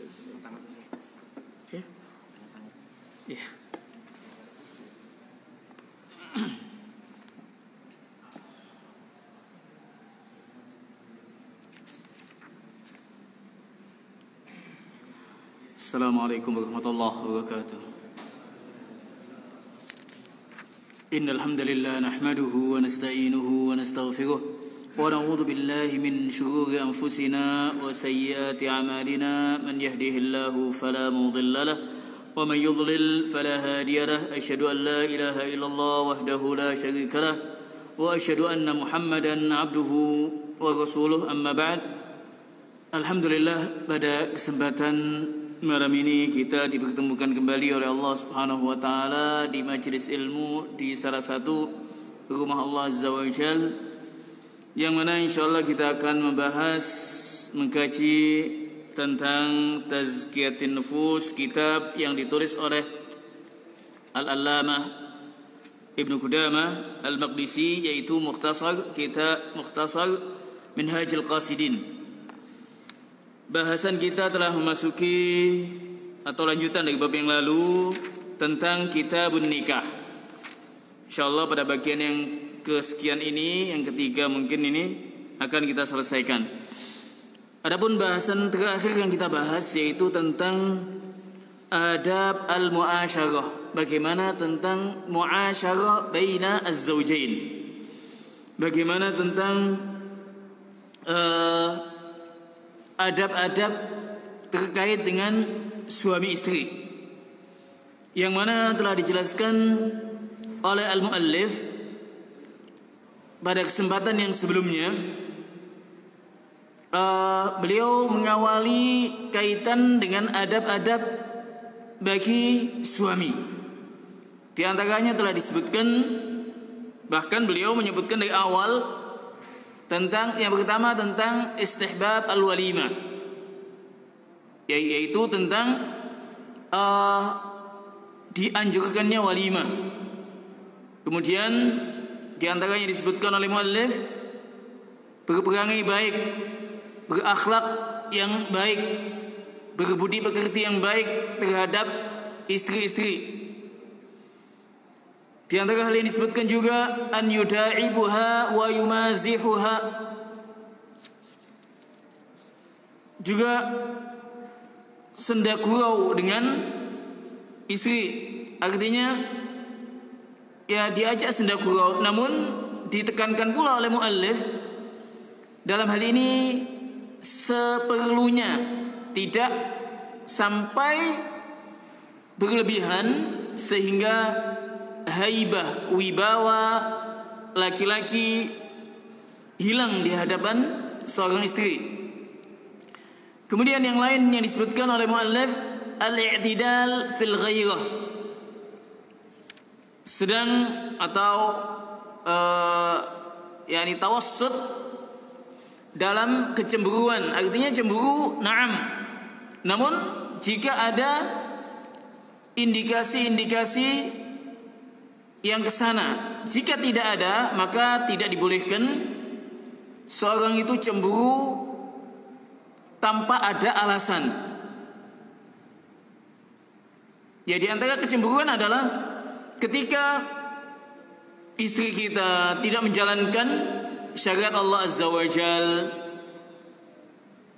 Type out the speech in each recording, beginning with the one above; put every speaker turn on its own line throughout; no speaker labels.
Oke. Iya. Assalamualaikum warahmatullahi wabarakatuh. Innal hamdalillah nahmaduhu wa nasta'inuhu wa nastaghfiruh wa na'udzu billahi min shururi anfusina wa sayyiati a'malina man yahdihillahu fala mudilla lahu wa man yudlil fala hadiya lahu asyhadu an la ilaha illallah wahdahu la syarika lahu wa asyhadu anna Muhammadan 'abduhu wa rasuluh amma ba'd. Alhamdulillah, pada kesempatan malam ini kita dipertemukan kembali oleh Allah Subhanahu wa taala di majelis ilmu di salah satu rumah Allah Azza wa Jalla, yang mana insyaallah kita akan membahas, mengkaji tentang Tazkiyatun Nufus, kitab yang ditulis oleh Al-Allamah Ibnu Qudamah Al-Maqdisi, yaitu mukhtasar Minhajul Qasidin. Bahasan kita telah memasuki atau lanjutan dari bab yang lalu tentang Kitabun Nikah. InsyaAllah pada bagian yang kesekian ini, yang ketiga mungkin ini, akan kita selesaikan. Adapun bahasan terakhir yang kita bahas yaitu tentang adab al-mu'asyarah. Bagaimana tentang mu'asyarah baina az-zawjain. Bagaimana tentang adab-adab terkait dengan suami istri, yang mana telah dijelaskan oleh al-muallif pada kesempatan yang sebelumnya. Beliau mengawali kaitan dengan adab-adab bagi suami. Di antaranya telah disebutkan, bahkan beliau menyebutkan dari awal, tentang yang pertama tentang istihbab al-walimah, yaitu tentang dianjurkannya walimah. Kemudian diantaranya disebutkan oleh muallif berperangai baik, berakhlak yang baik, berbudi pekerti yang baik terhadap istri-istri. Di antara hal yang disebutkan juga an yuda'ibuha wa yumazihuha, juga sendagurau dengan istri, artinya ya diajak sendagurau, namun ditekankan pula oleh muallif dalam hal ini seperlunya, tidak sampai berlebihan sehingga haibah, wibawa laki-laki hilang di hadapan seorang istri. Kemudian yang lain yang disebutkan oleh muallif al-i'tidal fil ghairah, sedang atau yakni tawassut dalam kecemburuan, artinya cemburu na'am, namun jika ada indikasi-indikasi yang kesana. Jika tidak ada, maka tidak dibolehkan seorang itu cemburu tanpa ada alasan. Ya, di antara kecemburuan adalah ketika istri kita tidak menjalankan syariat Allah Azza wa Jalla.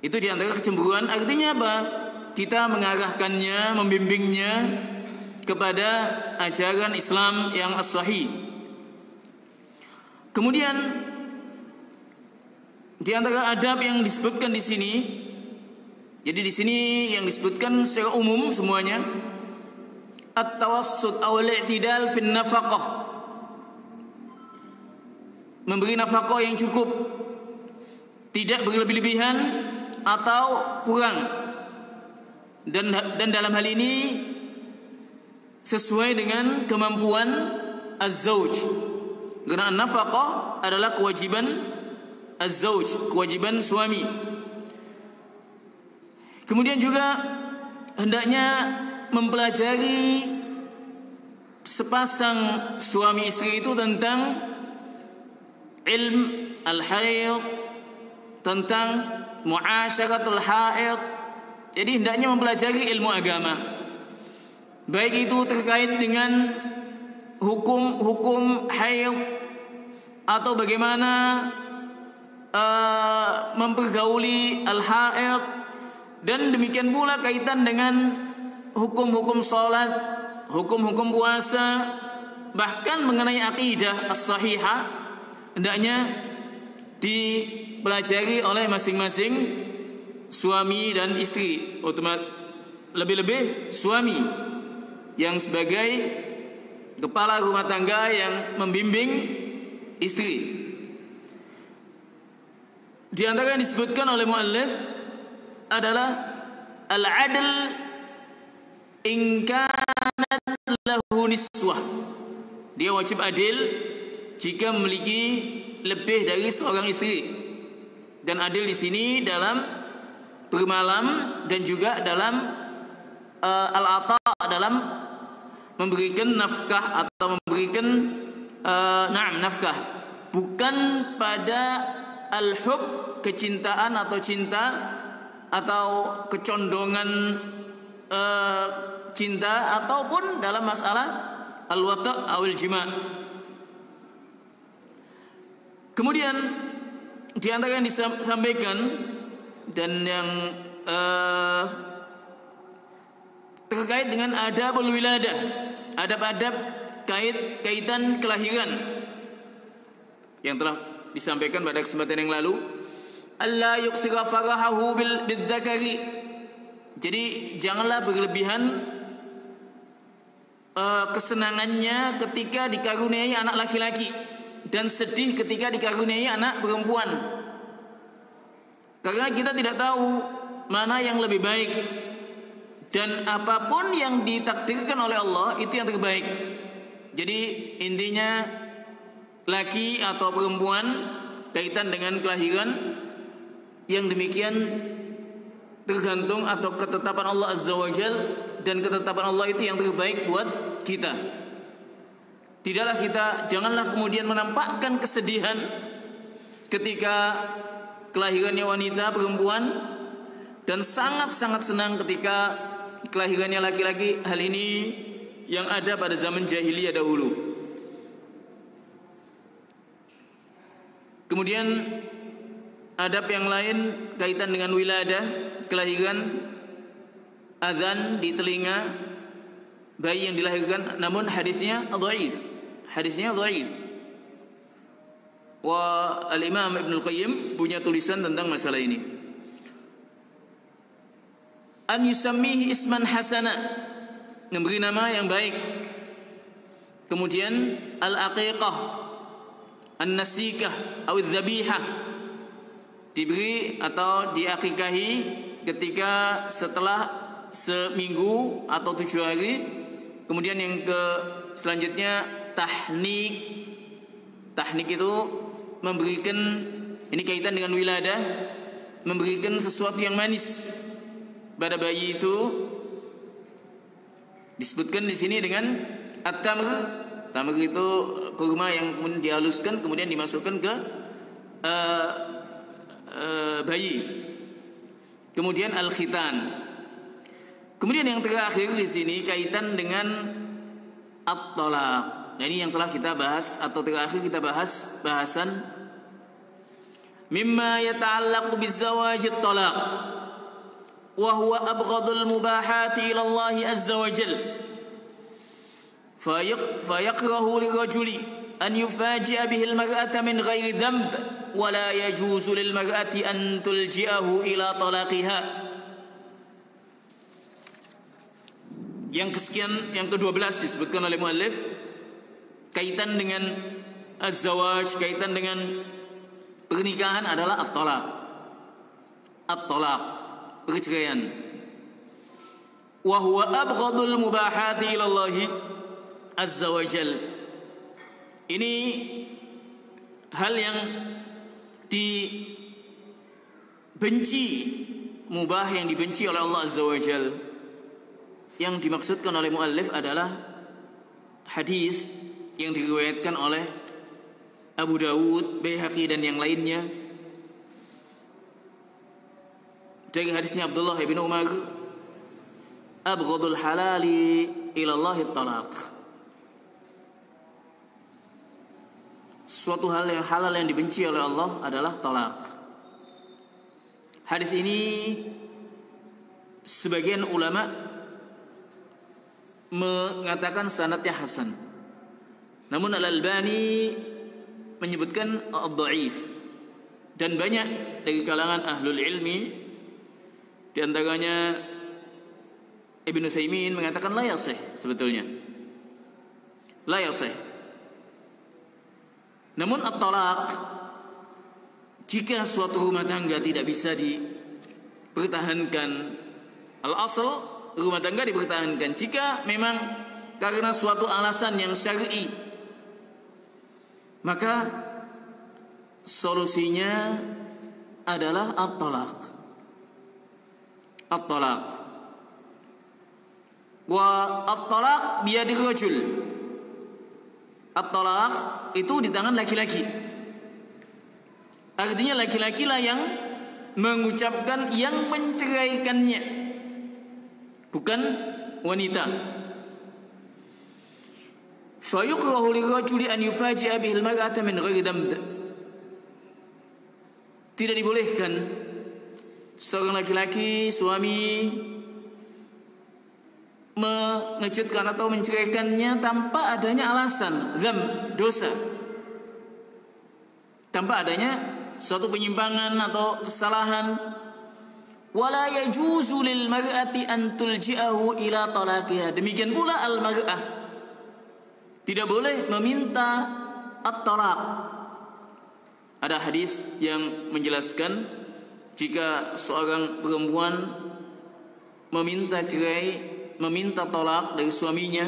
Itu di antara kecemburuan. Artinya apa? Kita mengarahkannya, membimbingnya kepada ajaran Islam yang as-sahih. Kemudian di antara adab yang disebutkan di sini, jadi di sini yang disebutkan secara umum semuanya, at-tawassut aw al-i'tidal fi nafaqah, memberi nafkah yang cukup, tidak berlebih-lebihan atau kurang, dan dalam hal ini sesuai dengan kemampuan az-zawj, karena nafkah adalah kewajiban az-zawj, kewajiban suami. Kemudian juga hendaknya mempelajari sepasang suami istri itu tentang ilm al-haid, tentang muasyaratul haid, Jadi hendaknya mempelajari ilmu agama, baik itu terkait dengan hukum-hukum haid atau bagaimana mempergauli al-haid, dan demikian pula kaitan dengan hukum-hukum salat, hukum-hukum puasa, bahkan mengenai akidah as-sahihah hendaknya dipelajari oleh masing-masing suami dan istri, lebih-lebih suami yang sebagai kepala rumah tangga yang membimbing istri. Di antara yang disebutkan oleh muallif adalah al-adl in kanat lahu niswah. Dia wajib adil jika memiliki lebih dari seorang istri. Dan adil di sini dalam bermalam dan juga dalam al-ata, dalam memberikan nafkah atau memberikan nafkah, bukan pada al-hub, kecintaan atau cinta atau kecondongan cinta, ataupun dalam masalah al-wata' awil jima'. Kemudian di antara yang disampaikan dan yang terkait dengan adabul wiladah, adab-adab kaitan kelahiran yang telah disampaikan pada kesempatan yang lalu. Allah yuksira farahahu bidzakari. Jadi janganlah berlebihan kesenangannya ketika dikaruniai anak laki-laki, dan sedih ketika dikaruniai anak perempuan. Karena kita tidak tahu mana yang lebih baik, dan apapun yang ditakdirkan oleh Allah itu yang terbaik. Jadi intinya laki atau perempuan kaitan dengan kelahiran yang demikian tergantung atau ketetapan Allah Azza wa Jal, dan ketetapan Allah itu yang terbaik buat kita. Janganlah kemudian menampakkan kesedihan ketika kelahirannya wanita perempuan, dan sangat-sangat senang ketika kelahirannya laki-laki. Hal ini yang ada pada zaman jahiliyah dahulu. Kemudian adab yang lain kaitan dengan wiladah, kelahiran, azan di telinga bayi yang dilahirkan, namun hadisnya dhaif. Al-Imam Ibn Al-Qayyim punya tulisan tentang masalah ini. An yusammihi isman hasana, memberi nama yang baik. Kemudian al-aqiqah, an-nasikah, atau dzabihah, diberi atau diakikahi ketika setelah seminggu atau 7 hari. Kemudian yang selanjutnya tahnik. Tahnik itu memberikan, ini kaitan dengan wiladah, memberikan sesuatu yang manis pada bayi itu. Disebutkan di sini dengan at-tamr. Tamr itu kurma yang kemudian dihaluskan, kemudian dimasukkan ke bayi. Kemudian al-khitan. Kemudian yang terakhir di sini kaitan dengan at-talaq. Nah, ini yang telah kita bahas atau terakhir kita bahas bahasan mimma yata'allaqu bizawaj at-talaq wa huwa abghadul mubahati ila Allah azza wa jalla. Fayakrahu lirajuli an yufaji'a bihi al-mar'ata min ghairi dhanb wa la yajuzu lil mar'ati an tulji'ahu ila talaqiha. Yang ke-12 disebutkan oleh muallif kaitan dengan az-zawaj, kaitan dengan pernikahan adalah at-talaq. At-talaq, perceraian. Wa huwa abghadul mubahati ila Allah azza wa jal. Ini hal yang dibenci, mubah yang dibenci oleh Allah azza wa jal. Yang dimaksudkan oleh muallif adalah hadis yang diriwayatkan oleh Abu Dawud, Baihaqi dan yang lainnya, dari hadisnya Abdullah bin Umar, abghadul halali ila Allah talaq. Suatu hal yang halal yang dibenci oleh Allah adalah talak. Hadis ini sebagian ulama mengatakan sanadnya hasan. Namun Al-Albani menyebutkan dhaif. Dan banyak dari kalangan ahlul ilmi, di antaranya Ibnu Utsaimin mengatakan la yasih sebetulnya. La yasih. Namun at-talaq, jika suatu rumah tangga tidak bisa dipertahankan, al-asl rumah tangga dipertahankan jika memang karena suatu alasan yang syar'i, maka solusinya adalah at-talaq. At-talaq. Wa at-talaq biyadir rajul. At-talaq itu di tangan laki-laki. Artinya laki-laki lah yang mengucapkan, yang menceraikannya, bukan wanita. Fa yukrahu lirajuli an yufaji'a bihil mar'ata min ghairi damd. Tidak dibolehkan seorang laki-laki, suami, mengejutkan atau menceraikannya tanpa adanya alasan dzam, dosa, tanpa adanya suatu penyimpangan atau kesalahan. Wala yajuzu lil mar'ati an tulji'ahu ila talaqiha. Demikian pula al mar'ah tidak boleh meminta at-talaq. Ada hadis yang menjelaskan jika seorang perempuan meminta cerai, meminta tolak dari suaminya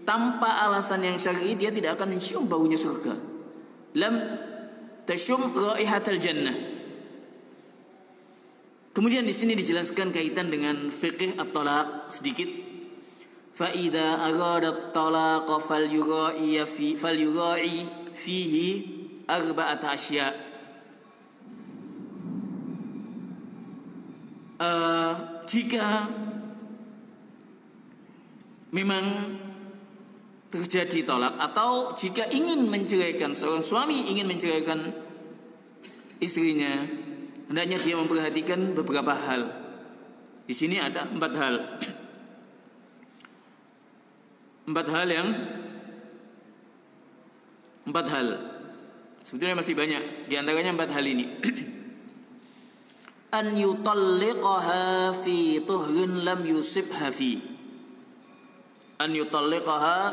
tanpa alasan yang syar'i, dia tidak akan mencium baunya surga. Lam tashum raihatal jannah. Kemudian di sini dijelaskan kaitan dengan fiqh at-talaq sedikit. Fa idza arada at-talaq falyura'i fihi arba'at asya'. Jika memang terjadi tolak, atau jika ingin menceraikan, seorang suami ingin menceraikan istrinya, hendaknya dia memperhatikan beberapa hal. Di sini ada 4 hal. 4 hal. Sebetulnya masih banyak. Di antaranya 4 hal ini. An yutalliqaha fi tuhrin lam yusibha fi. An yutalliqaha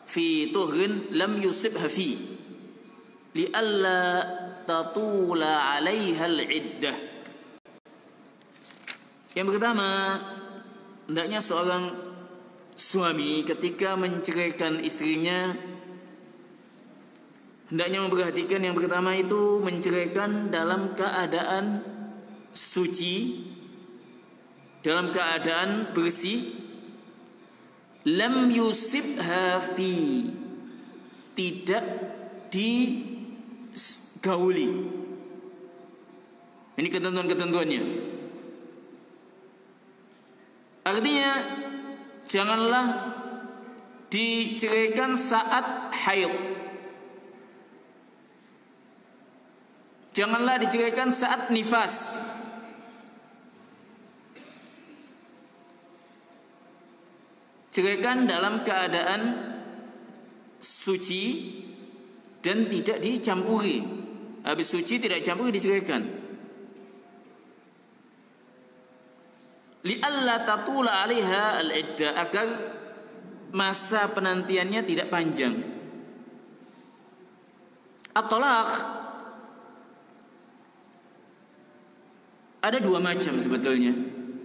fi tuhrin lam yusibha fi li'alla tatula 'alaiha al-'iddah. Yang pertama, hendaknya seorang suami ketika menceraikan istrinya, hendaknya memperhatikan yang pertama itu menceraikan dalam keadaan suci, dalam keadaan bersih. Lam yusibha fi, tidak digauli. Ini ketentuan-ketentuannya. Artinya janganlah diceraikan saat haid. Janganlah diceraikan saat nifas. Ceraikan dalam keadaan suci dan tidak dicampuri. Habis suci tidak dicampuri, diceraikan. Li'alla tatula 'alaiha al-'iddah, agar masa penantiannya tidak panjang. At-talaq ada 2 macam sebetulnya,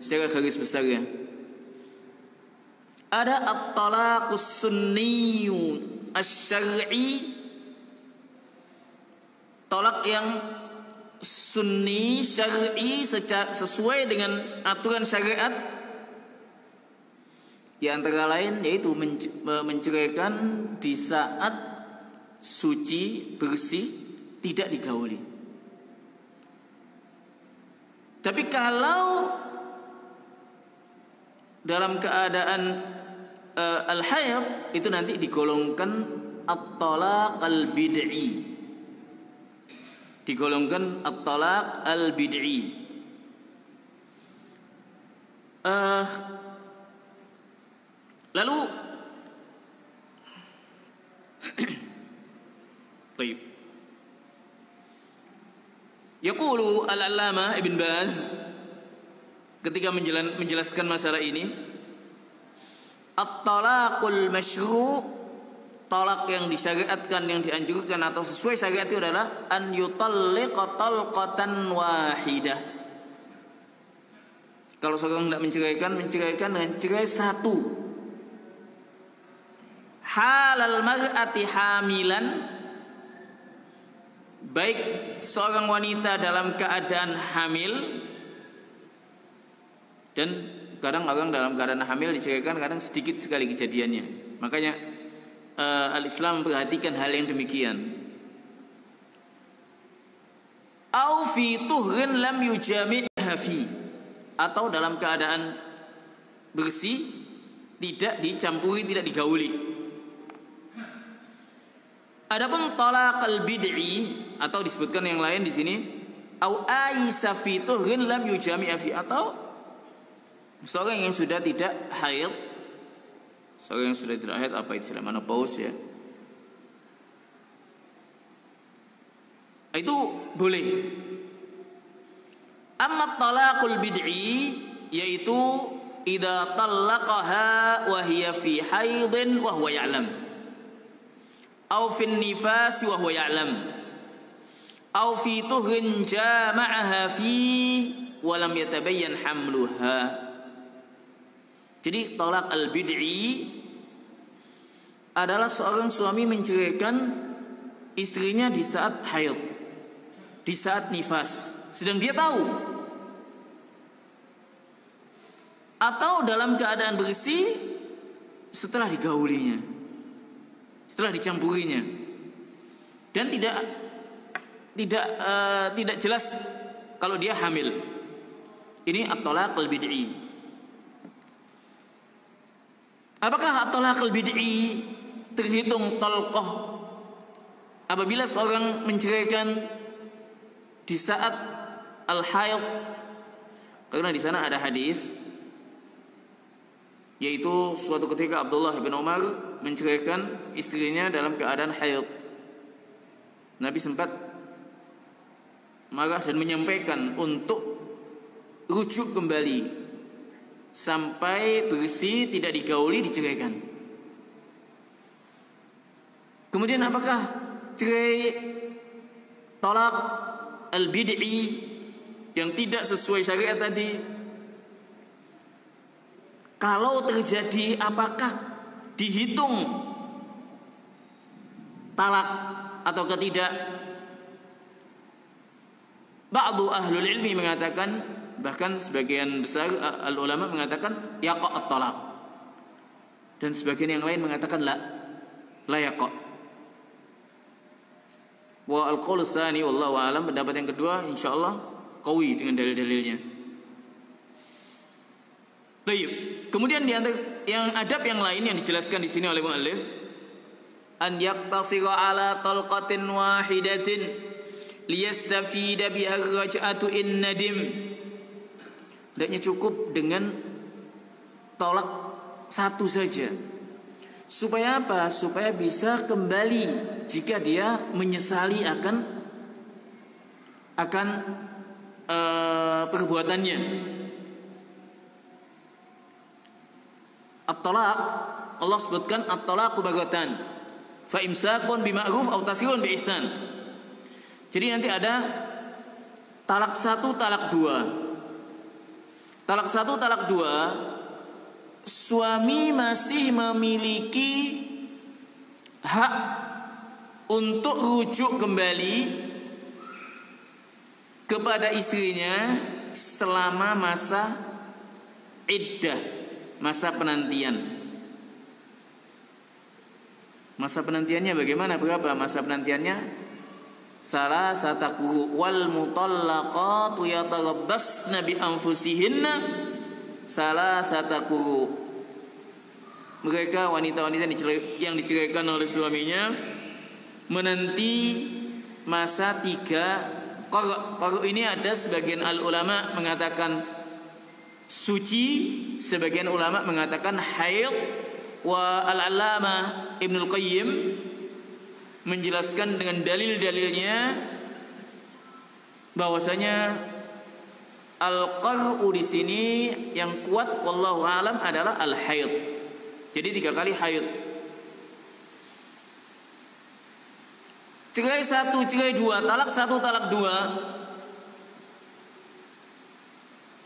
secara garis besarnya. Ada at-talaqus sunniyu asy-syar'i, talak yang sunni syar'i sesuai dengan aturan syariat. Di antara lain yaitu menceraikan di saat suci, bersih, tidak digauli. Tapi kalau dalam keadaan al-haid itu nanti digolongkan at-talaq al-bid'i. Digolongkan at-talaq al-bid'i. Lalu Baik. Yaqulu al-Allamah Ibn Baz ketika menjelaskan masalah ini, at-talaqul masyru', talak yang disyariatkan, yang dianjurkan atau sesuai syariat itu adalah an yutalliqa talqatan wahidah. Kalau seorang tidak menceraikan dengan cerai satu. Halal mar'ati hamilan, baik seorang wanita dalam keadaan hamil, dan kadang orang dalam keadaan hamil diceraikan kadang sedikit sekali kejadiannya. Makanya al-Islam memperhatikan hal yang demikian. Au fi tuhrin lam yujami'ha fi, atau dalam keadaan bersih, tidak dicampuri, tidak digauli. Adapun talaq al-bid'i, atau disebutkan yang lain di sini, au aisa fi tuhrin lam yujami'a fi, atau seorang yang sudah tidak haid. Seorang yang sudah tidak haid, apa istilah menopause ya, itu boleh. Amma talaqul bid'i, yaitu idza talaqaha wa hiya fi haidin wa huwa ya'lam, aw fi nifas wa huwa ya'lam, aw fi tuhrin jama'aha fi wa lam yatabayyan hamluha. Jadi talaq al-bid'i adalah seorang suami menceraikan istrinya di saat haid, di saat nifas, sedang dia tahu, atau dalam keadaan bersih setelah digaulinya, setelah dicampurinya, dan tidak jelas kalau dia hamil. Ini at-talaq al-bid'i. Apakah at-talaq al-bid'i terhitung talqah apabila seorang menceraikan di saat al-haid? Karena di sana ada hadis, yaitu suatu ketika Abdullah bin Umar menceraikan istrinya dalam keadaan haid. Nabi sempat marah dan menyampaikan untuk rujuk kembali sampai bersih, tidak digauli, diceraikan. Kemudian apakah cerai talaq al-bid'i yang tidak sesuai syariat tadi, kalau terjadi, apakah dihitung talak atau tidak? Ba'du ahlul ilmi mengatakan, bahkan sebagian besar al-ulama mengatakan yaqa' at-talaq, dan sebagian yang lain mengatakan la yaqa'. Wa al-qaul tsani wallahu a'lam, pendapat yang kedua insyaallah qawi dengan dalil-dalilnya. Baik. Kemudian di antara yang adab yang lain yang dijelaskan di sini oleh muallif, an yaqtasira ala talqatin wahidatin liyastafida biha ar-raj'atu in nadim. Hendaknya cukup dengan tolak satu saja. Supaya apa? Supaya bisa kembali jika dia menyesali akan perbuatannya. At-talaq, Allah sebutkan at-talaqu baghatan, fa imsakun bima'ruf aw tasrihun bi ihsan. Jadi nanti ada talak satu, talak dua. Talak satu, talak dua, suami masih memiliki hak untuk rujuk kembali kepada istrinya selama masa iddah, masa penantian. Masa penantiannya bagaimana? Berapa masa penantiannya? salasata quru wal mutallaqatu yatarabbasna bi anfusihinna salasata quru. Mereka wanita-wanita yang diceraikan oleh suaminya menanti masa 3 qara'. Qara' ini ada sebagian ulama mengatakan suci, sebagian ulama mengatakan haid. Wa al-allamah Ibnul Qayyim menjelaskan dengan dalil-dalilnya bahwasanya al-qar'u di sini yang kuat wallahu alam adalah al-haid. Jadi 3 kali haid. Cerai 1, cerai 2, talak 1, talak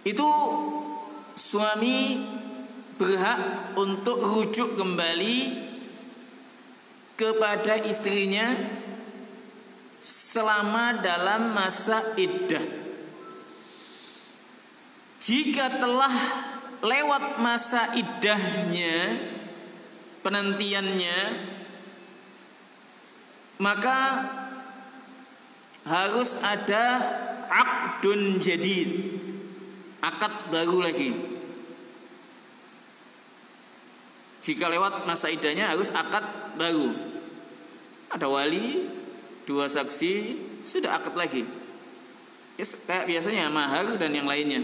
2 itu suami berhak untuk rujuk kembali kepada istrinya selama dalam masa iddah. Jika telah lewat masa iddahnya, penantiannya, maka harus ada aqdun jadid, akad baru lagi. Jika lewat masa iddahnya harus akad baru. Ada wali, 2 saksi, sudah akad lagi. Kayak biasanya mahar dan yang lainnya.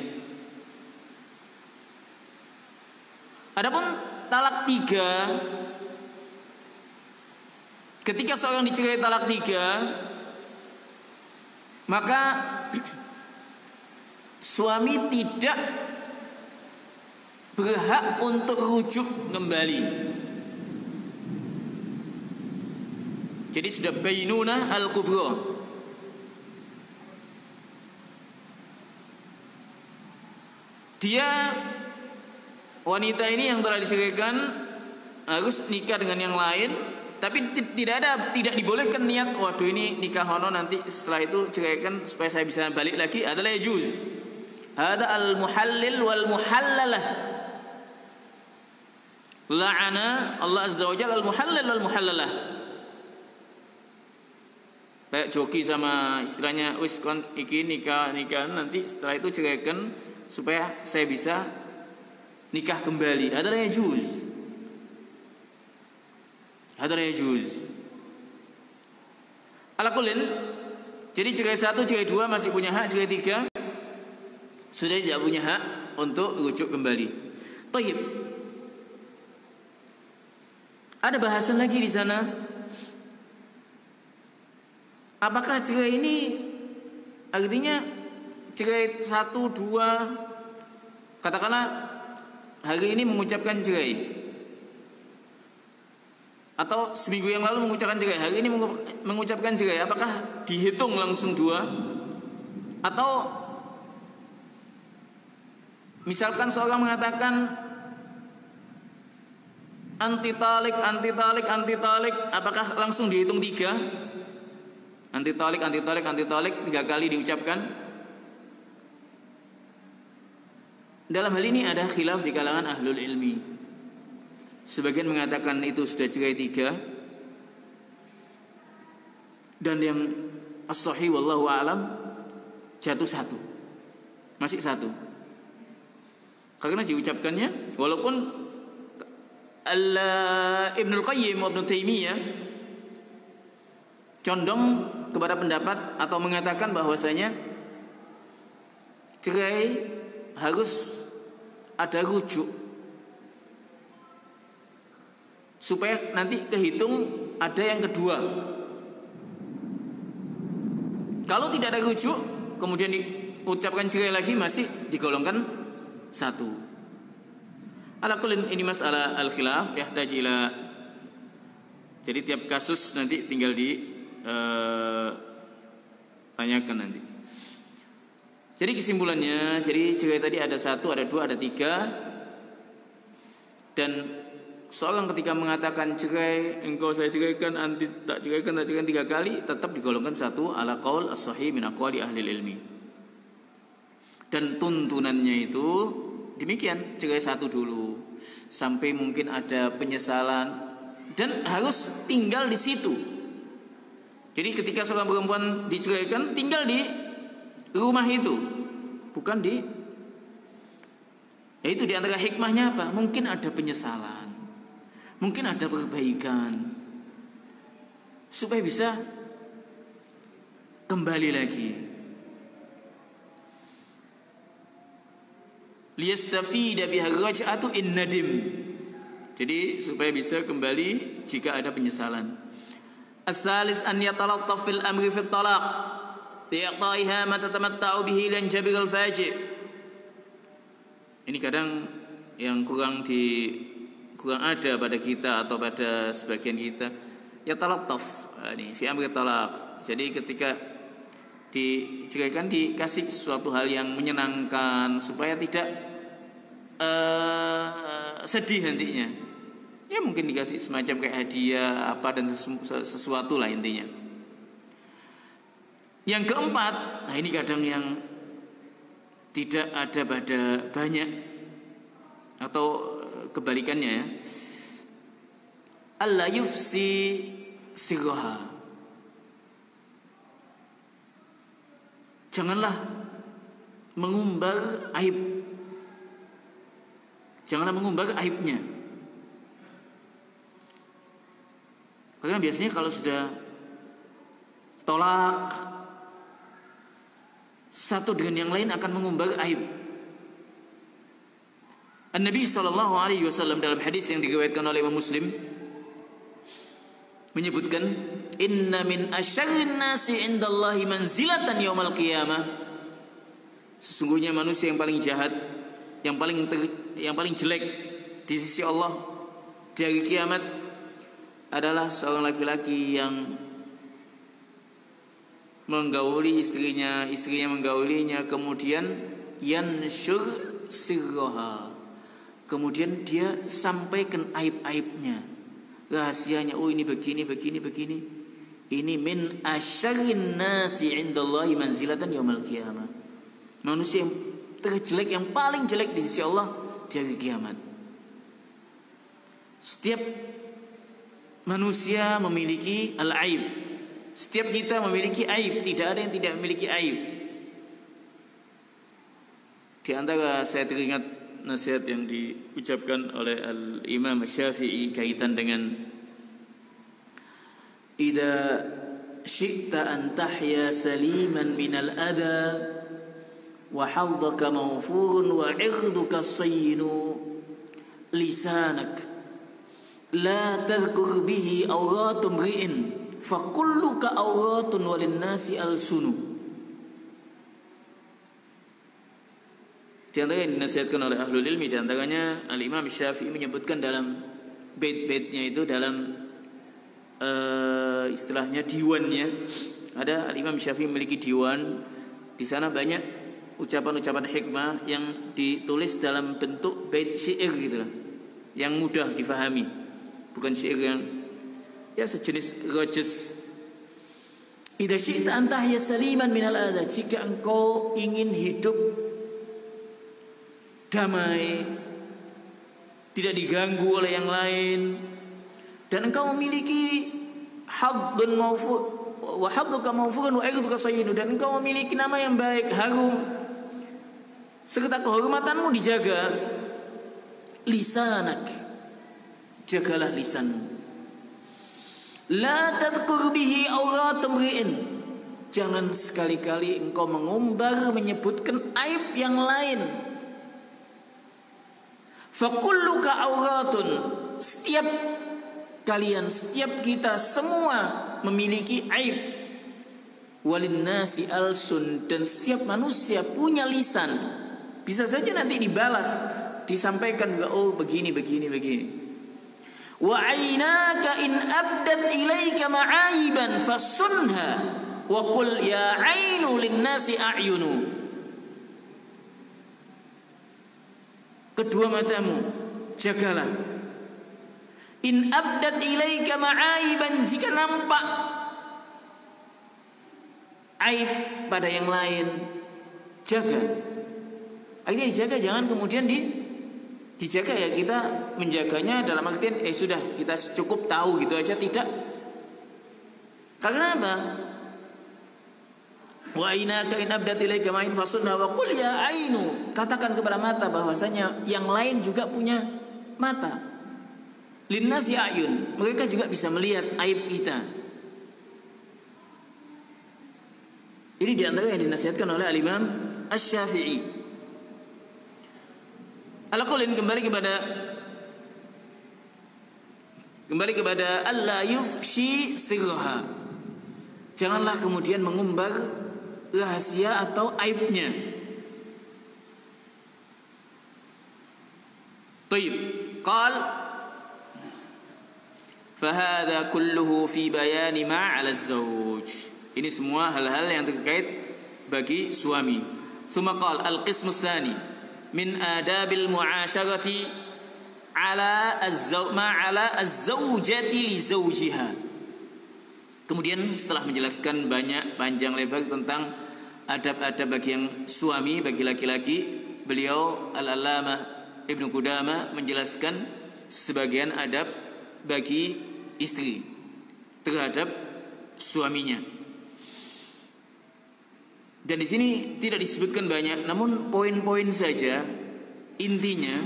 Adapun talak 3, ketika seorang dicerai talak 3, maka suami tidak berhak untuk rujuk kembali. Jadi sudah bainunah al-kubra. Dia, wanita ini yang telah diceraikan harus nikah dengan yang lain, tapi tidak dibolehkan niat waduh ini nikah hono nanti setelah itu ceraikan supaya saya bisa balik lagi, adalah yajuz. Hada al-muhallil wal muhallalah. La'ana Allah Azza wa Jalla al-muhallil wal muhallalah. Kayak joki sama istilahnya, wis kon iki nikah nanti setelah itu ceraikan supaya saya bisa nikah kembali. Adalah yajuz. Adalah yajuz. Ala kullin, jadi cerai 1, cerai 2 masih punya hak, cerai 3 sudah tidak punya hak untuk rujuk kembali. Thayyib. Ada bahasan lagi di sana. Apakah cerai ini artinya cerai 1, 2, katakanlah hari ini mengucapkan cerai, atau seminggu yang lalu mengucapkan cerai, hari ini mengucapkan cerai, apakah dihitung langsung 2? Atau misalkan seorang mengatakan anti talik, apakah langsung dihitung 3? Anti talik 3 kali diucapkan. Dalam hal ini ada khilaf di kalangan ahlul ilmi. Sebagian mengatakan itu sudah cerai 3, dan yang as-sahih wallahu alam jatuh 1, masih 1, karena diucapkannya walaupun Ibnul Qayyim wa Ibnu Taimiyah condong kepada pendapat atau mengatakan bahwasanya cerai harus ada rujuk supaya nanti kehitung ada yang kedua. Kalau tidak ada rujuk kemudian diucapkan cerai lagi, masih digolongkan 1. Ala kullin, ini masalah al-khilaf yahtaj ila, jadi tiap kasus nanti tinggal tanyakan nanti. Jadi kesimpulannya, jadi cerai tadi ada 1, ada 2, ada 3. Dan seorang ketika mengatakan cerai, engkau saya ceraikan, anti tak ceraikan 3 kali, tetap digolongkan 1 ala qaul as-sahih min aqwali ahli ilmi. Dan tuntunannya itu demikian, cerai 1 dulu sampai mungkin ada penyesalan, dan harus tinggal di situ. Jadi ketika seorang perempuan diceraikan, tinggal di rumah itu, bukan di. Itu di antara hikmahnya apa? Mungkin ada penyesalan, mungkin ada perbaikan, supaya bisa kembali lagi. Liyastafida biha raj'atu in nadim. Jadi supaya bisa kembali jika ada penyesalan. As-salis an yatalattaf fil amri fit talaq bi'ta'iha ma tatamatta'u bihi lan jabir al-faji'. Ini kadang yang kurang ada pada kita atau pada sebagian kita. Yatalattaf ini fi amri talaq. Jadi ketika diceraikan dikasih sesuatu hal yang menyenangkan supaya tidak sedih nantinya. Ya mungkin dikasih semacam kayak hadiah apa dan sesuatu lah intinya. Yang keempat, nah ini kadang yang tidak ada pada banyak atau kebalikannya ya. Alla yufsi sirraha. Janganlah mengumbar aib. Janganlah mengumbar aibnya. Karena biasanya kalau sudah tolak, satu dengan yang lain akan mengumbar aib. An-Nabi SAW dalam hadis yang diriwayatkan oleh Imam Muslim menyebutkan, inna min asyarrin nasi indallahi manzilatan yaumal qiyamah. Sesungguhnya manusia yang paling jahat, yang paling jelek di sisi Allah di hari kiamat adalah seorang laki-laki yang menggauli istrinya, istrinya menggaulinya, kemudian yansyur sirraha, kemudian dia sampaikan aib-aibnya, rahasianya. Oh ini begini. Ini min asyarrin nasi indallahi manzilatan yaumal qiyamah. Manusia yang terjelek, yang paling jelek di sisi Allah di hari kiamat. Setiap manusia memiliki al-aib. Setiap kita memiliki aib. Tidak ada yang tidak memiliki aib. Di antara saya teringat nasihat yang diucapkan oleh Al-Imam Syafi'i kaitan dengan idza syi'ta an tahya saliman minal adha wa haddaka mawfurun wa 'irduka sayyinu lisanak la tadhkur bihi awratum ri'in fa kulluka awratun walin nasi al-sunu. Di antara yang dinasihatkan oleh ahlul ilmi, di antaranya Al-Imam Syafi'i menyebutkan dalam bait-baitnya itu, dalam istilahnya diwannya, ada Al-Imam Syafi'i memiliki diwan. Di sana banyak ucapan-ucapan hikmah yang ditulis dalam bentuk bait syair gitu lah, yang mudah difahami, bukan syair yang ya sejenis rojes. Idza syi'ta an tahya saliman minal adha, jika engkau ingin hidup damai, tidak diganggu oleh yang lain, dan engkau memiliki haddun mawfur wa hadduka mawfurun wa 'irduka sayyinu, dan engkau memiliki nama yang baik, harum, serta kehormatanmu dijaga, lisanak, jagalah lisanmu. La tadhkur bihi awratum ri'in, jangan sekali-kali engkau mengumbar, menyebutkan aib yang lain. Fakulluka awratun, setiap kalian, setiap kita semua memiliki aib. Walin nasi alsun, dan setiap manusia punya lisan. Bisa saja nanti dibalas, disampaikan, oh begini. Wa aynaka in abdat ilaika ma'aiban fasunha wa qul ya ainu lin nasi a'yunu. Kedua matamu jagalah. In abdat ilaika ma'aiban, jika nampak aib pada yang lain, jaga. Akhirnya dijaga, jangan kemudian dijaga ya, kita menjaganya dalam artian sudah kita cukup tahu gitu aja, tidak. Karena apa? Wa ainaka in abdat ilaika ma'in fasunna wa qul ya ainu. Katakan kepada mata bahwasanya yang lain juga punya mata. Linnasi ayun. Mereka juga bisa melihat aib kita. Ini di antara yang dinasihatkan oleh Al-Imam Asy-Syafi'i. Al-Qulin kembali kepada alla yufshi sirha. Janganlah kemudian mengumbar rahasia atau aibnya. Baik, qal fahadha kulluhu fi bayani ma 'ala az-zawj. Ini semua hal-hal yang terkait bagi suami. Tsumma qal al-qismu tsani min adabil mu'asyarati 'ala az-zawjati li zawjiha. Kemudian setelah menjelaskan banyak panjang lebar tentang adab-adab bagi yang suami, bagi laki-laki, beliau Al-Allamah Ibnu Qudamah menjelaskan sebagian adab bagi istri terhadap suaminya. Dan di sini tidak disebutkan banyak, namun poin-poin saja. Intinya,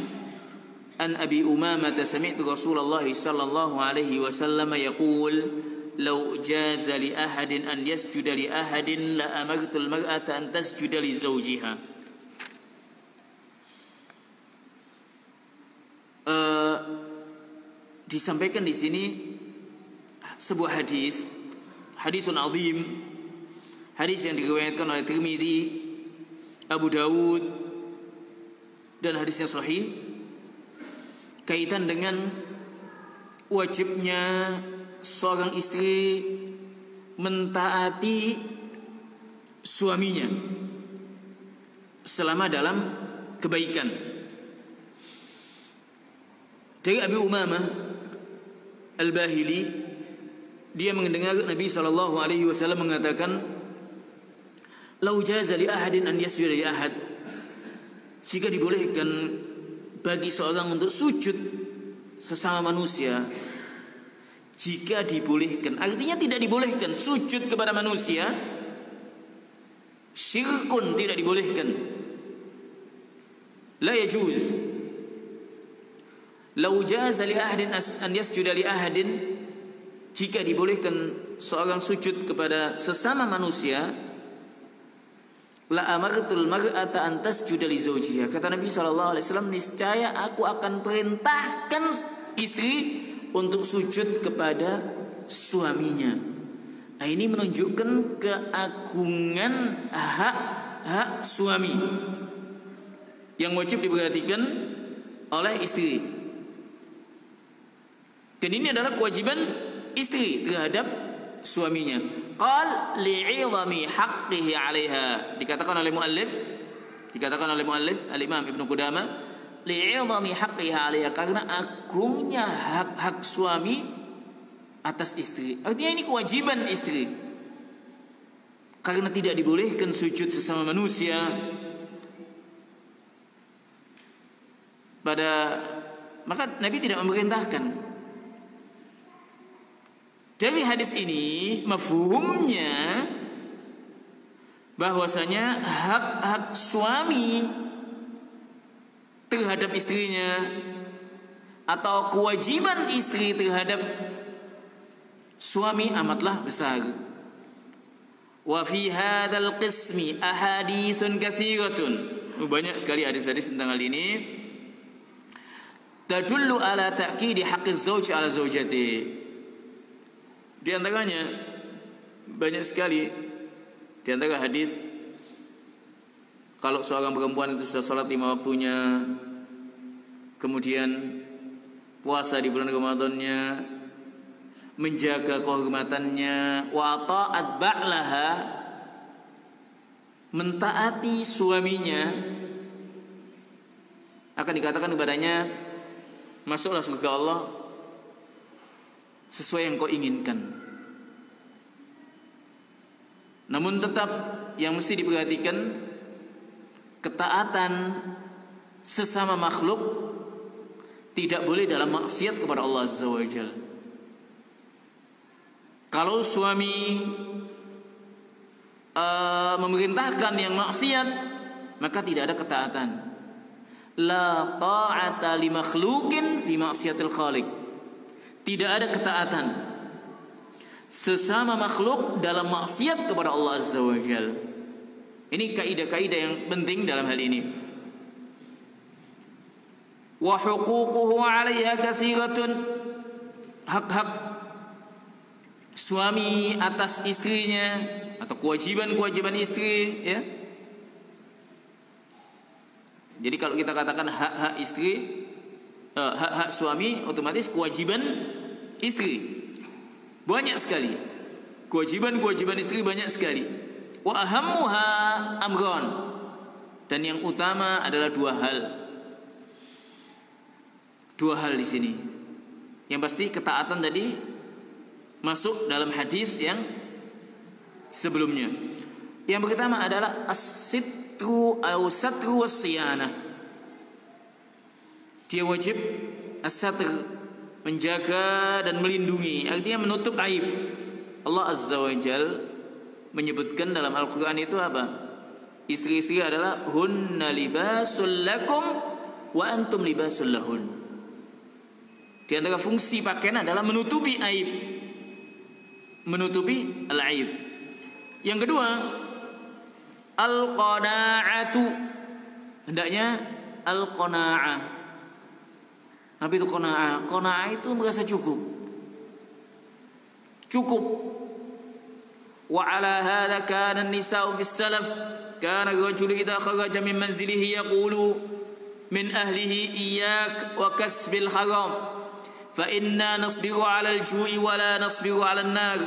an Abi Umamah sami'tu Rasulullah sallallahu alaihi wasallam yaqul law jaza li ahadin an yasjuda li ahadin la amartu al-mar'ata an tasjuda li zawjiha. Disampaikan di sini sebuah hadisun azim, hadis yang diriwayatkan oleh Tirmidzi, Abu Dawud, dan hadisnya sahih, kaitan dengan wajibnya seorang istri mentaati suaminya selama dalam kebaikan. Dari Abi Umamah Al-Bahili, dia mendengar Nabi SAW mengatakan, "Lau jaza li ahadin an yasjuda li ahad." Jika dibolehkan bagi seorang untuk sujud sesama manusia, jika dibolehkan, artinya tidak dibolehkan sujud kepada manusia, syirkun, tidak dibolehkan, la yajuz. Lau jaza li ahadin an yasjuda li ahadin, jika dibolehkan seorang sujud kepada sesama manusia, la amartul mar'ata an tasjuda li zawjiha. Kata Nabi SAW, niscaya aku akan perintahkan istri untuk sujud kepada suaminya. Nah, ini menunjukkan keagungan hak suami yang wajib diperhatikan oleh istri. Dan ini adalah kewajiban istri terhadap suaminya. Qal li'idhami haqqihi 'alaiha. Dikatakan oleh muallif Al-Imam Ibnu Qudamah, li'idhami haqqihi 'alaiha, karena agungnya hak suami atas istri. Artinya ini kewajiban istri. Karena tidak dibolehkan sujud sesama manusia, maka Nabi tidak memerintahkan. Dari hadis ini mafhumnya bahwasanya hak suami terhadap istrinya atau kewajiban istri terhadap suami amatlah besar. Wa fi hadzal qismi ahaditsun katsiratun. Banyak sekali hadis-hadis tentang hal ini. Tadullu ala ta'kidi haqqiz zawj ala zawjati. Di antaranya banyak sekali di antara hadis, kalau seorang perempuan itu sudah sholat 5 waktunya, kemudian puasa di bulan Ramadannya, menjaga kehormatannya, wa ta'at ba'laha, mentaati suaminya, akan dikatakan kepadanya, masuklah surga Allah sesuai yang kau inginkan. Namun tetap yang mesti diperhatikan, ketaatan sesama makhluk tidak boleh dalam maksiat kepada Allah Azza wa Jalla. Kalau suami memerintahkan yang maksiat, maka tidak ada ketaatan. La ta'ata li makhluqin fi maksiatil khaliq. Tidak ada ketaatan sesama makhluk dalam maksiat kepada Allah Azza wa Jalla. Ini kaidah-kaidah yang penting dalam hal ini. Wa huququhu 'alaiha katsiratun. Hak-hak suami atas istrinya atau kewajiban-kewajiban istri, ya. Jadi kalau kita katakan hak-hak istri, hak-hak suami, otomatis kewajiban istri banyak sekali. Kewajiban-kewajiban istri banyak sekali. Wa ahammuha amron. Dan yang utama adalah dua hal. Dua hal di sini. Yang pasti ketaatan tadi masuk dalam hadis yang sebelumnya. Yang pertama adalah as-sitru au satru was-siyanah. Dia wajib as-satr, menjaga dan melindungi, artinya menutup aib. Allah Azza wa Jal menyebutkan dalam Al-Quran itu apa? Istri-istri adalah hunna libasul lakum wa antum libasul lahun. Di antara fungsi pakaian adalah menutupi aib, menutupi al-aib. Yang kedua, al-qana'atu, hendaknya al-qana'ah. Apa itu qana'ah? Qana'ah itu merasa cukup. Cukup. Wa ala hadha kana an-nisa'u fis salaf kana ar-rajulu idha kharaja min manzilihi yaqulu min ahlihi iyyak wa kasbil haram fa inna nasbiru 'ala al-ju'i wa la nasbiru 'ala an-nar.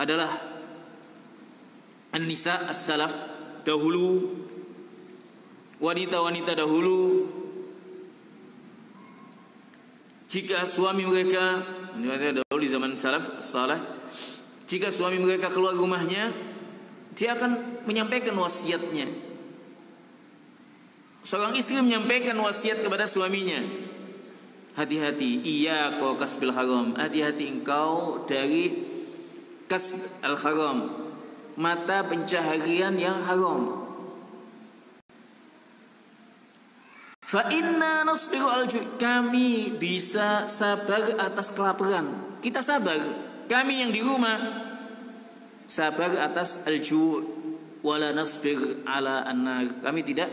Adalah an-nisa' as-salaf dahulu, wanita-wanita dahulu, jika suami mereka dahulu di zaman salaf saleh, jika suami mereka keluar rumahnya, dia akan menyampaikan wasiatnya. Seorang istri menyampaikan wasiat kepada suaminya, hati-hati, iyyaka kasbil haram, hati-hati engkau dari kasb al-haram, mata pencaharian yang haram. Fa inna nasbiru al-ju', kami bisa sabar atas kelaparan. Kita sabar, kami yang di rumah sabar atas al-ju', wala nasbir ala an-nar. Kami tidak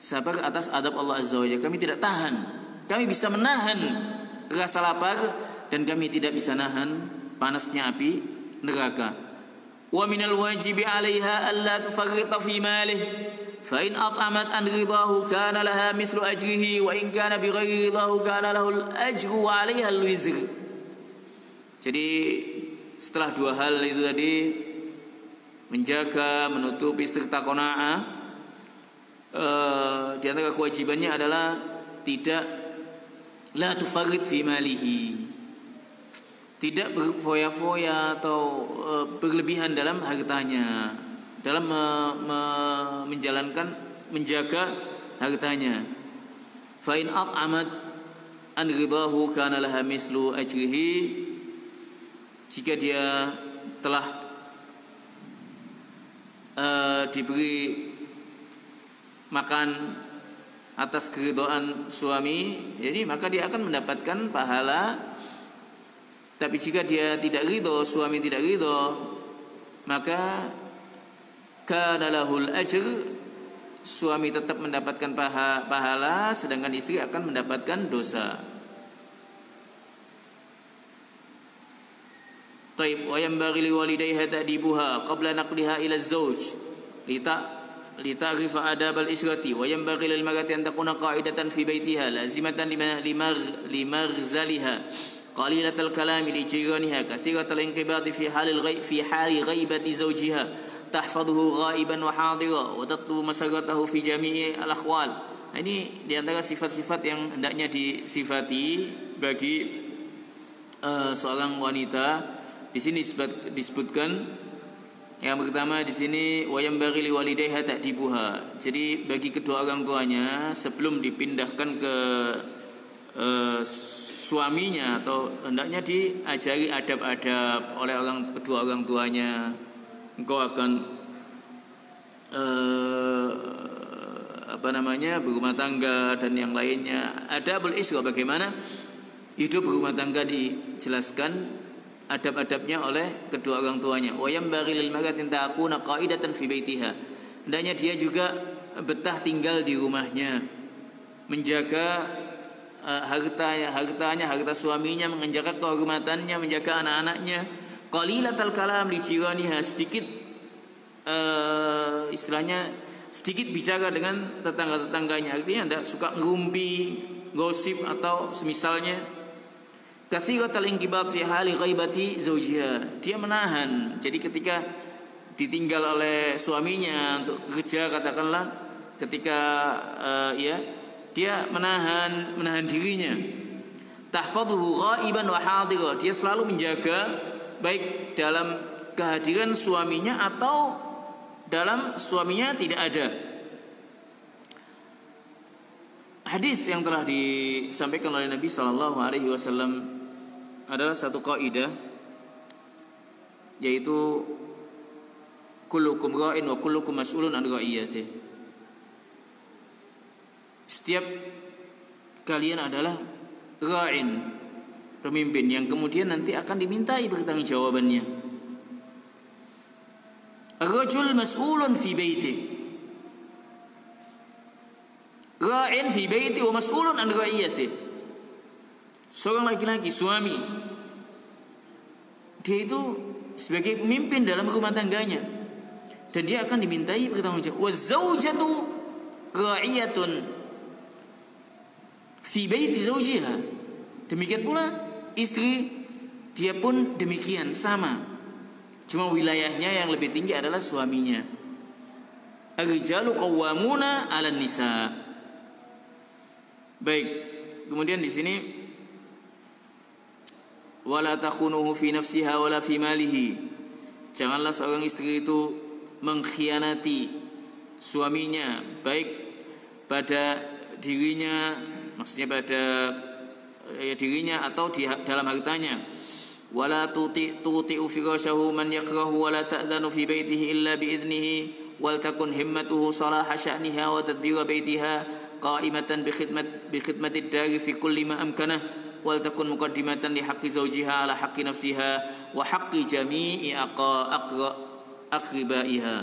sabar atas adab Allah Azza wa Jalla. Kami tidak tahan. Kami bisa menahan rasa lapar dan kami tidak bisa nahan panasnya api neraka. Wa minal wajibi 'alaiha alla tufarrita fi malih. Fa in at'amat an ridahu kana laha mislu ajrihi wa in kana bighairi ridahu kana lahul ajru wa 'alaiha al-wizr. Jadi setelah dua hal itu tadi, menjaga, menutupi serta qanaah, di antara kewajibannya adalah tidak la tufarrit fi malihi, tidak berfoya-foya atau berlebihan dalam hartanya, dalam menjaga hartanya. Fa in at'amat an ridahu kana laha mislu ajrihi, jika dia telah diberi makan atas keridhaan suami, jadi maka dia akan mendapatkan pahala. Tapi jika dia tidak ridho, suami tidak ridho, maka kana lahul ajr, suami tetap mendapatkan pahala, sedangkan istri akan mendapatkan dosa. Taib wa yanbaghi liwalidayha ta'dibuha qabla naqliha ila az-zawj lita'rifa adab al-ishrati wa yanbaghi lil mar'ati an takuna qa'idatan fi baytiha lazimatan limarzaliha qalilatal kalami li jiraniha kathiratal inqibati fi hali ghaibati zawjiha tahfazuhu ghaiban wa hadira wa tatlubu masaratahu fi jami'i al-ahwal. Ini di antara sifat-sifat yang hendaknya disifati bagi seorang wanita. Di sini disebutkan yang pertama di sini wayam bagi liwalidayha ta'dibuha. Jadi bagi kedua orang tuanya sebelum dipindahkan ke suaminya, atau hendaknya diajari adab-adab oleh kedua orang tuanya. Engkau akan berumah tangga dan yang lainnya. Adabul isra, bagaimana hidup berumah tangga, dijelaskan adab-adabnya oleh kedua orang tuanya. Wa yambaghi lil mar'atin ta'kuna qa'idatan fi baitiha. Hendaknya dia juga betah tinggal di rumahnya, menjaga harta suaminya, menjaga kehormatannya, menjaga anak-anaknya. Qalilatal kalam li jiraniha, sedikit istilahnya sedikit bicara dengan tetangga-tetangganya. Artinya tidak suka ngerumpi, gosip atau semisalnya. Katsiratal inqibat fi hali ghaibati zawjiha, dia menahan. Jadi ketika ditinggal oleh suaminya untuk kerja, katakanlah ketika dia menahan dirinya. Tahfadhuhu ghaiban wa hadira, dia selalu menjaga baik dalam kehadiran suaminya atau dalam suaminya tidak ada. Hadis yang telah disampaikan oleh Nabi sallallahu alaihi wasallam adalah satu kaidah, yaitu kullukum ra'in wa kullukum mas'ulun an ra'iyatihi. Setiap kalian adalah ra'in, pemimpin yang kemudian nanti akan dimintai pertanggungjawabannya. Ar-rajul mas'ulun fi baiti, ra'in fi baiti wa mas'ulun an ra'iyatihi. Seorang laki-laki, suami, dia itu sebagai pemimpin dalam rumah tangganya dan dia akan dimintai pertanggungjawaban. Wa zaujatu ra'iyatun fi baiti zawjiha. Demikian pula istri, dia pun demikian, sama. Cuma wilayahnya yang lebih tinggi adalah suaminya. Ar-rijalu qawwamuna 'alan nisa. Baik, kemudian di sini wala takhunuhu fi nafsiha wala fi malihi. Janganlah seorang istri itu mengkhianati suaminya, baik pada dirinya, maksudnya pada dirinya atau dalam hartanya. Wala tuti'u firashahu man yakrahu wala ta'dhanu fi baitihi illa bi idnihi wal takun himmatuhu salaha sya'niha wa tadbira baitiha qa'imatan bi khidmatid dari fi kulli ma amkanah wal takun muqaddimatan li haqqi zawjiha ala haqqi nafsiha wa haqqi jami'i aqribaiha.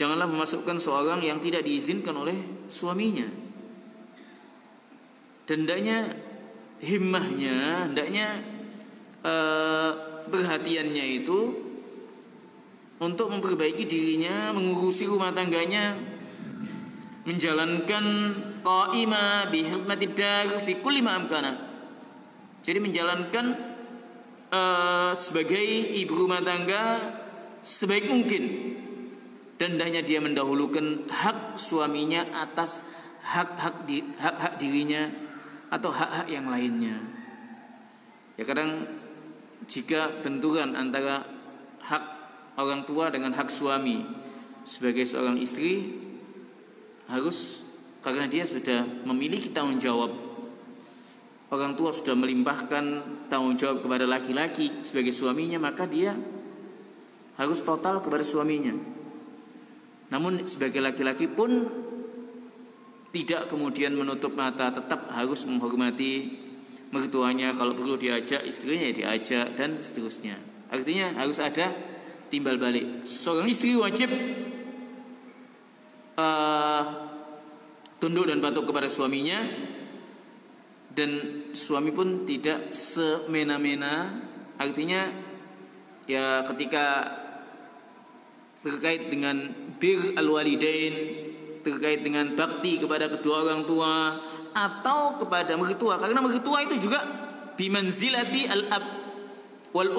Janganlah memasukkan seorang yang tidak diizinkan oleh suaminya. Dan hendaknya himmahnya, hendaknya perhatiannya itu untuk memperbaiki dirinya, mengurusi rumah tangganya, menjalankan qaima bi hikmatid dar fi kulli ma amkana. Jadi menjalankan sebagai ibu rumah tangga sebaik mungkin, dan hendaknya dia mendahulukan hak suaminya atas hak dirinya atau hak-hak yang lainnya. Ya, kadang jika benturan antara hak orang tua dengan hak suami, sebagai seorang istri harus, karena dia sudah memiliki tanggung jawab, orang tua sudah melimpahkan tanggung jawab kepada laki-laki sebagai suaminya, maka dia harus total kepada suaminya. Namun sebagai laki-laki pun tidak kemudian menutup mata, tetap harus menghormati mertuanya. Kalau perlu diajak istrinya, ya diajak, dan seterusnya. Artinya harus ada timbal balik. Seorang istri wajib tunduk dan patuh kepada suaminya, dan suami pun tidak semena-mena. Artinya ya, ketika terkait dengan bir al-walidain, terkait dengan bakti kepada kedua orang tua atau kepada mertua, karena mertua itu juga bimanzilati al-ab wal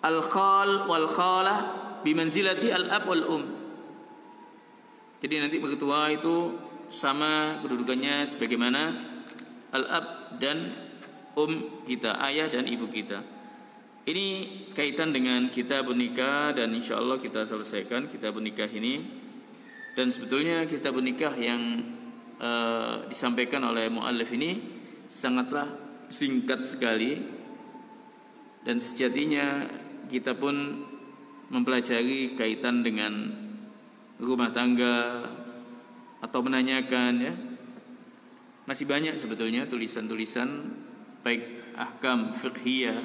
al-khal wal khalah bimanzilati al-ab wal Jadi nanti mertua itu sama kedudukannya sebagaimana al-ab dan kita, ayah dan ibu kita. Ini kaitan dengan kitabun nikah, dan insyaallah kita selesaikan kitabun nikah ini. Dan sebetulnya kitabun nikah yang disampaikan oleh muallif ini sangatlah singkat sekali, dan sejatinya kita pun mempelajari kaitan dengan rumah tangga atau menanyakan, ya, masih banyak sebetulnya tulisan-tulisan baik ahkam fiqhiyah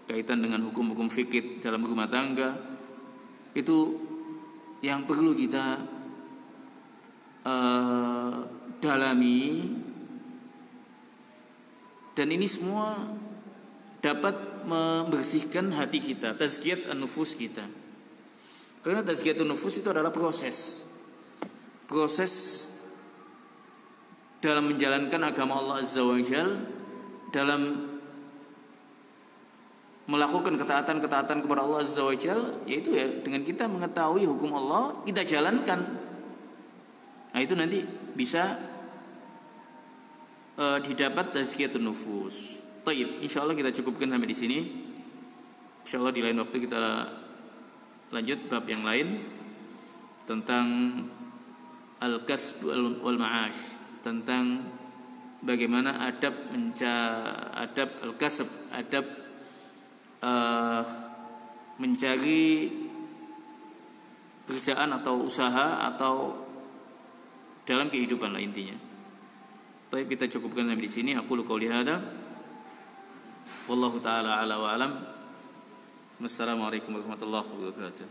kaitan dengan hukum-hukum fikih dalam rumah tangga, itu yang perlu kita dalami, dan ini semua dapat membersihkan hati kita, tazkiyat an-nufus kita. Karena tazkiyat an-nufus itu adalah proses dalam menjalankan agama Allah Azza wa Jalla, dalam melakukan ketaatan-ketaatan kepada Allah Azza wa Jalla, yaitu ya dengan kita mengetahui hukum Allah, kita jalankan. Nah, itu nanti bisa didapat tazkiyatun nufus. Baik, insyaallah kita cukupkan sampai di sini. Insyaallah di lain waktu kita lanjut bab yang lain tentang al-kasb wal ma'ash, tentang bagaimana adab al-kasb, adab mencari pekerjaan atau usaha atau dalam kehidupan lah intinya. Baik, kita cukupkan sampai di sini. Aku qouli hada, wallahu taala ala wa alam. Assalamualaikum warahmatullahi wabarakatuh.